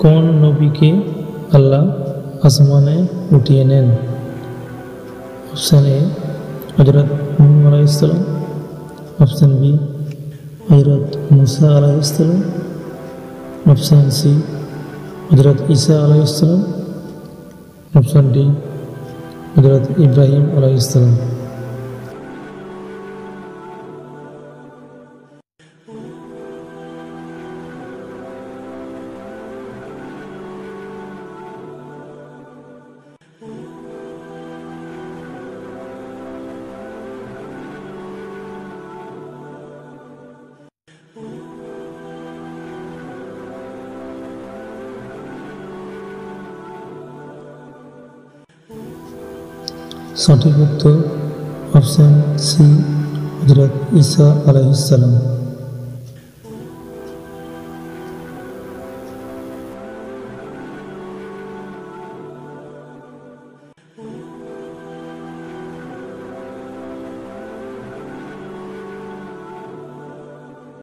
কোন নবীকে আল্লাহ আসমানে উঠিয়ে নেন? অপশান এ হযরত নূহ আলাইহিস সালাম, অপশান বি হযরত মুসা আলাইহিস সালাম, অপশান সি হযরত ঈসা আলাইহিস সালাম, অপশান ডি হযরত ইব্রাহিম আলাইহিস সালাম। সঠিক উত্তর অপশান সি হযরত ঈসা আলাইহিস সালাম।